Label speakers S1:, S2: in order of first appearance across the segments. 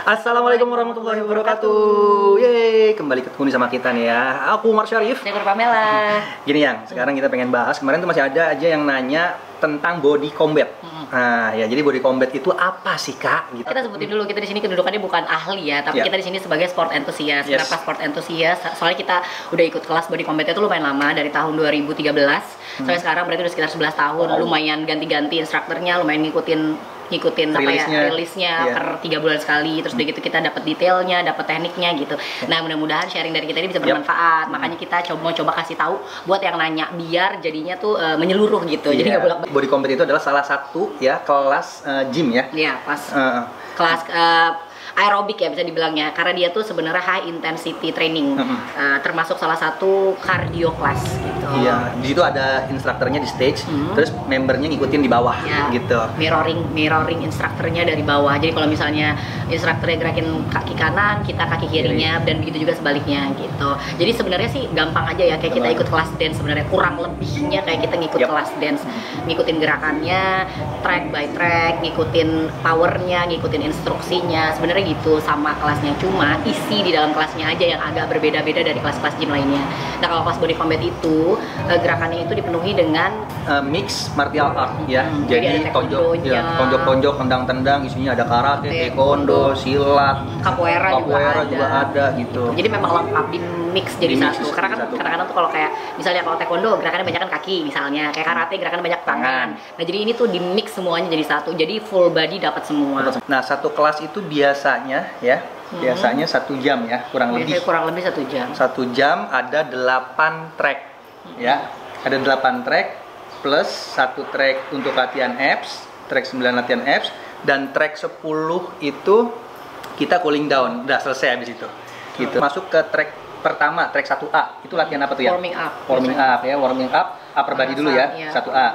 S1: Assalamualaikum warahmatullahi wabarakatuh. Yeay, kembali ketemu sama kita nih ya. Aku Umar Syarif.
S2: Saya Pamela.
S1: Gini yang, sekarang kita pengen bahas. Kemarin tuh masih ada aja yang nanya tentang body combat. Nah, ya jadi body combat itu apa sih, Kak? Gitu.
S2: Kita sebutin dulu, kita di sini kedudukannya bukan ahli ya, tapi kita di sini sebagai sport enthusiast.
S1: Yes.
S2: Kenapa sport enthusiast? Soalnya kita udah ikut kelas body combat itu lumayan lama, dari tahun 2013 sampai sekarang berarti udah sekitar 11 tahun. Lumayan ganti-ganti instrukturnya, lumayan ngikutin rilisnya per 3 bulan sekali, terus udah gitu kita dapat detailnya, dapat tekniknya gitu. Nah, mudah-mudahan sharing dari kita ini bisa bermanfaat. Makanya kita mau coba kasih tahu buat yang nanya, biar jadinya tuh menyeluruh gitu. Jadi nggak bolak-balik.
S1: Body combat itu adalah salah satu ya kelas gym ya.
S2: Iya, pas kelas aerobik ya bisa dibilangnya, karena dia tuh sebenarnya high intensity training, termasuk salah satu cardio class gitu.
S1: Iya, di situ ada instrukturnya di stage, terus membernya ngikutin di bawah gitu.
S2: Mirroring instrukturnya dari bawah. Jadi kalau misalnya instrukturnya gerakin kaki kanan, kita kaki kirinya, dan begitu juga sebaliknya gitu. Jadi sebenarnya sih gampang aja ya, kayak kita ikut kelas dance sebenarnya, kurang lebihnya kayak kita ngikut kelas dance, ngikutin gerakannya, track by track, ngikutin powernya, ngikutin instruksinya. Sebenarnya gitu sama kelasnya, cuma isi di dalam kelasnya aja yang agak berbeda-beda dari kelas-kelas gym lainnya. Nah, kalau kelas body combat itu gerakannya itu dipenuhi dengan
S1: mix martial art ya. Jadi tonjok-tonjok, tendang-tendang, isinya ada karate, taekwondo, silat,
S2: capoeira
S1: juga ada gitu.
S2: Jadi memang lengkap di mix jadi satu. Karena kan kadang-kadang tuh kalau kayak misalnya kalau taekwondo gerakannya banyak kan kaki misalnya, kayak karate gerakannya banyak tangan. Nah, jadi ini tuh di mix semuanya jadi satu. Jadi full body dapat semua.
S1: Nah, satu kelas itu biasanya 1 jam ya, kurang lebih
S2: 1 jam.
S1: 1 jam ada 8 track ya. Ada 8 track plus 1 track untuk latihan abs, track 9 latihan abs, dan track 10 itu kita cooling down. Udah selesai habis itu. Gitu. Masuk ke track pertama, track 1A. Itu latihan apa tuh ya? Warming up upper body dulu ya, 1A.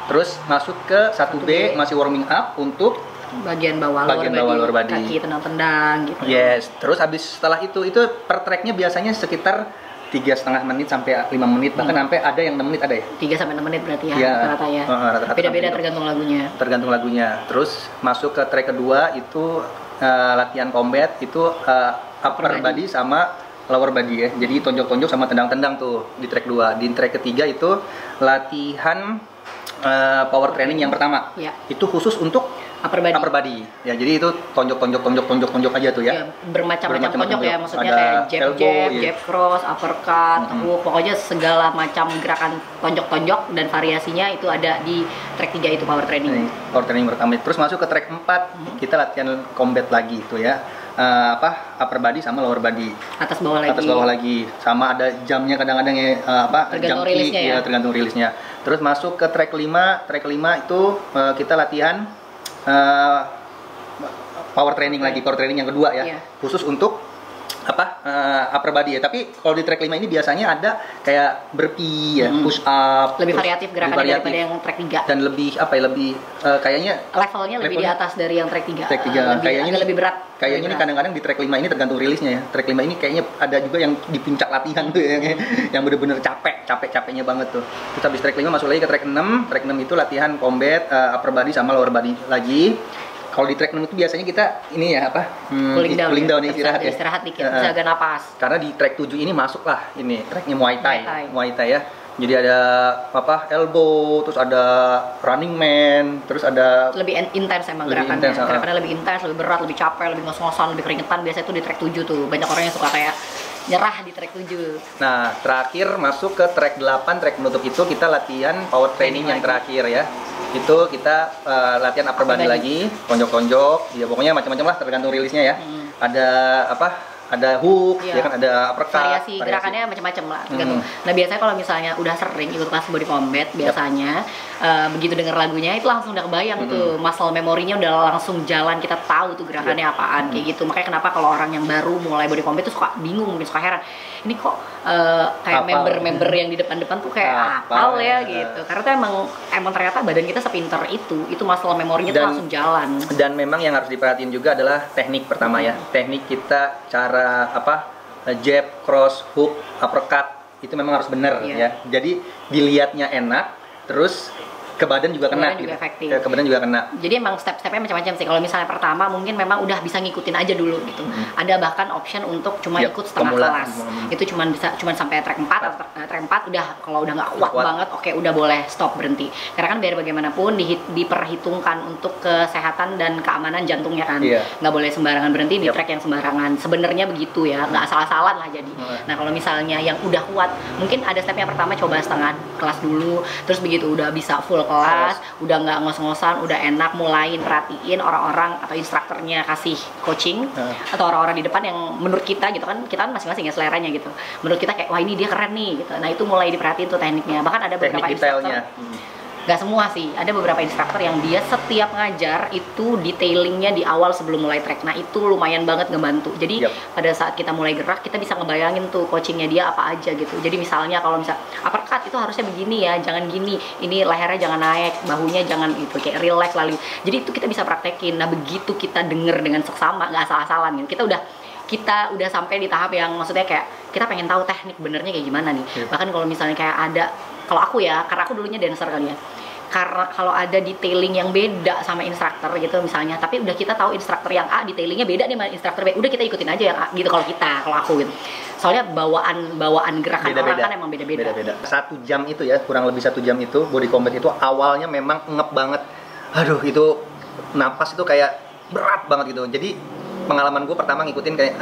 S1: Terus masuk ke 1B masih warming up untuk
S2: bagian bawah lower body, kaki tendang-tendang gitu.
S1: Yes, terus habis setelah itu per tracknya biasanya sekitar 3,5 menit sampai 5 menit, bahkan sampai ada yang 6 menit ada ya?
S2: 3 sampai 6 menit berarti ya, rata-rata ya. Beda-beda tergantung lagunya. Terus masuk ke track kedua itu latihan combat, itu upper body sama lower body ya. Jadi tonjok-tonjok sama tendang-tendang tuh di track 2. Di track ketiga itu latihan power training yang pertama. Itu khusus untuk upper body. Ya, jadi itu tonjok aja tuh ya. Bermacam-macam tonjok ya, maksudnya kayak jab cross, uppercut, pokoknya segala macam gerakan tonjok-tonjok dan variasinya itu ada di track 3 itu power training.
S1: Power training pertama. Terus masuk ke track 4, kita latihan combat lagi itu ya. Upper body sama lower body. Atas bawah lagi. Sama ada jamnya kadang-kadang ya,
S2: tergantung rilisnya ya.
S1: Tergantung rilisnya. Terus masuk ke track 5. Track 5 itu kita latihan power training lagi, power training yang kedua ya. Khusus untuk upper body ya. Tapi kalau di track 5 ini biasanya ada kayak burpee ya, push up.
S2: Lebih variatif gerakannya daripada yang track 3.
S1: Dan lebih kayaknya
S2: levelnya lebih di atas dari yang track 3.
S1: Track 3 kayaknya
S2: lebih berat.
S1: Kayaknya ini kadang-kadang di track 5 ini tergantung rilisnya ya. Track 5 ini kayaknya ada juga yang di puncak latihan tuh ya, yang bener-bener capeknya banget tuh. Terus habis track 5 masuk lagi ke track 6. Track 6 itu latihan combat, upper body sama lower body lagi. Kalau di track 6 itu biasanya kita ini ya cooling down ya,
S2: istirahat dikit, jaga napas.
S1: Karena di track 7 ini masuklah ini tracknya Muay Thai ya. Jadi ada elbow, terus ada running man, terus ada
S2: lebih intens emang gerakannya. Gerakannya lebih intens, lebih berat, lebih capek, lebih ngos-ngosan, lebih keringetan. Biasanya itu di track 7 tuh. Banyak orang yang suka kayak nyerah di track 7.
S1: Nah, terakhir masuk ke track 8, track penutup itu kita latihan power training yang terakhir ya. Itu kita latihan upper body lagi, tonjok-tonjok, ya pokoknya macam-macam lah tergantung rilisnya ya. Ada hook, ya kan, ada uppercut.
S2: Variasi gerakannya macam-macam lah, tergantung. Nah, biasanya kalau misalnya udah sering ikut kelas body combat, biasanya begitu denger lagunya itu langsung udah kebayang tuh, muscle memorinya udah langsung jalan, kita tahu tuh gerakannya apaan kayak gitu. Makanya kenapa kalau orang yang baru mulai body combat tuh suka bingung, mungkin suka heran, ini kok kayak member-member yang di depan-depan tuh kayak apal ya gitu. Karena tuh emang ternyata badan kita sepinter itu muscle memorinya tuh langsung jalan. Dan
S1: memang yang harus diperhatiin juga adalah teknik pertama ya. Teknik kita, cara jab, cross, hook, uppercut itu memang harus benar ya. Jadi dilihatnya enak, terus ke badan juga kena
S2: juga efektif.
S1: Ke badan juga kena.
S2: Jadi emang step-stepnya macam-macam sih. Kalau misalnya pertama mungkin memang udah bisa ngikutin aja dulu gitu. Ada bahkan option untuk cuma ikut setengah kelas. Itu cuma sampai track 4 atau track 4 udah, kalau udah nggak kuat banget, oke, udah boleh stop, berhenti. Karena kan biar bagaimanapun diperhitungkan untuk kesehatan dan keamanan jantungnya kan. Nggak boleh sembarangan berhenti di track yang sembarangan. Sebenarnya begitu ya, nggak asal-asalan lah jadi. Nah kalau misalnya yang udah kuat, mungkin ada stepnya pertama coba setengah kelas dulu, terus begitu udah bisa full kelas, udah nggak ngos-ngosan, udah enak, mulain perhatiin orang-orang atau instrukturnya kasih coaching atau orang-orang di depan yang menurut kita gitu kan, kita kan masing-masing ya seleranya gitu, menurut kita kayak wah ini dia keren nih gitu. Nah itu mulai diperhatiin tuh tekniknya. Bahkan ada beberapa instruktur, nggak semua sih, ada beberapa instruktur yang dia setiap ngajar itu detailingnya di awal sebelum mulai track. Nah itu lumayan banget ngebantu. Jadi pada saat kita mulai gerak, kita bisa ngebayangin tuh coachingnya dia apa aja gitu. Jadi misalnya kalau misal uppercut itu harusnya begini ya, jangan gini, ini lehernya jangan naik, bahunya jangan itu, kayak relax lalu. Jadi itu kita bisa praktekin. Nah begitu kita denger dengan seksama, nggak asal-asalan gitu, kita udah sampai di tahap yang maksudnya kayak kita pengen tahu teknik benernya kayak gimana nih. Bahkan kalau misalnya kayak ada, kalau aku ya, karena aku dulunya dancer kali ya, karena kalau ada detailing yang beda sama instruktur gitu misalnya, tapi udah kita tahu instruktur yang A detailingnya beda nih sama instruktur B, udah kita ikutin aja yang A gitu kalau aku gitu. Soalnya bawaan gerakan orang kan emang beda-beda.
S1: 1 jam itu ya, kurang lebih 1 jam itu body combat itu awalnya memang ngep banget. Aduh itu napas itu kayak berat banget gitu. Jadi pengalaman gue pertama ngikutin kayak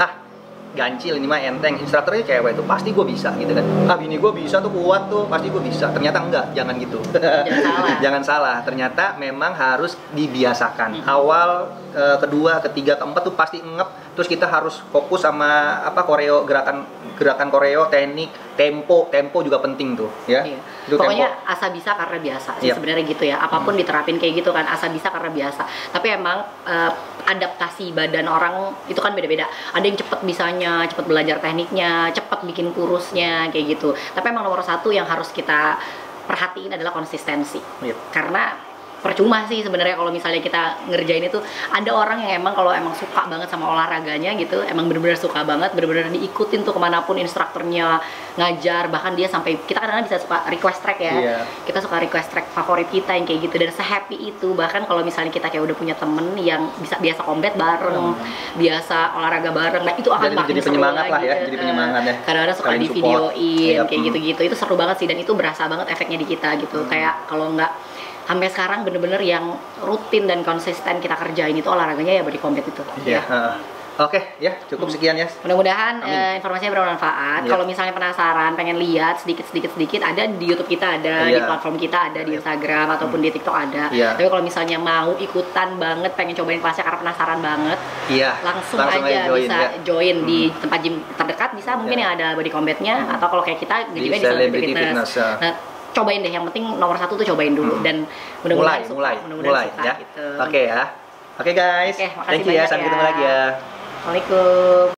S1: gancil ini mah enteng, instrukturnya cewek itu pasti gue bisa gitu kan. Bini gue bisa tuh, kuat tuh, pasti gue bisa. Ternyata enggak, jangan gitu. Jangan salah. Ternyata memang harus dibiasakan. Awal, kedua, ketiga, keempat tuh pasti ngep. Terus kita harus fokus sama koreo, gerakan koreo, teknik, tempo juga penting tuh ya.
S2: Pokoknya asa bisa karena biasa sih sebenarnya gitu ya. Apapun diterapin kayak gitu kan, asa bisa karena biasa. Tapi emang adaptasi badan orang itu kan beda-beda. Ada yang cepet bisanya, cepet belajar tekniknya, cepet bikin kurusnya kayak gitu. Tapi emang nomor 1 yang harus kita perhatiin adalah konsistensi. Karena percuma sih sebenarnya kalau misalnya kita ngerjain itu. Ada orang yang emang kalau emang suka banget sama olahraganya gitu, emang bener-bener suka banget, bener-bener diikutin tuh kemanapun instrukturnya ngajar. Bahkan dia sampai, kita kadang-kadang bisa suka request track ya, kita suka request track favorit kita yang kayak gitu, dan se-happy itu. Bahkan kalau misalnya kita kayak udah punya temen yang biasa combat bareng, biasa olahraga bareng, nah itu akan makin seru lagi
S1: ya, jadi penyemangat ya.
S2: Kadang-kadang suka di videoin kayak gitu-gitu, itu seru banget sih, dan itu berasa banget efeknya di kita gitu. Kayak kalau nggak sampai sekarang bener-bener yang rutin dan konsisten kita kerjain itu olahraganya ya body combat itu.
S1: Oke, ya cukup sekian ya.
S2: Mudah-mudahan informasinya bermanfaat. Kalau misalnya penasaran, pengen lihat sedikit ada di YouTube kita, ada di platform kita, ada di Instagram ataupun di TikTok ada. Tapi kalau misalnya mau ikutan banget, pengen cobain kelasnya karena penasaran banget, langsung aja bisa join di tempat gym terdekat, bisa mungkin yang ada body combatnya, atau kalau kayak kita juga di Celebrity Fitness. Nah, cobain deh, yang penting nomor 1 tuh cobain dulu, dan mudah-mudahan suka
S1: ya.
S2: gitu.
S1: Oke ya. Oke guys, thank you ya, sampai ketemu lagi ya.
S2: Assalamualaikum.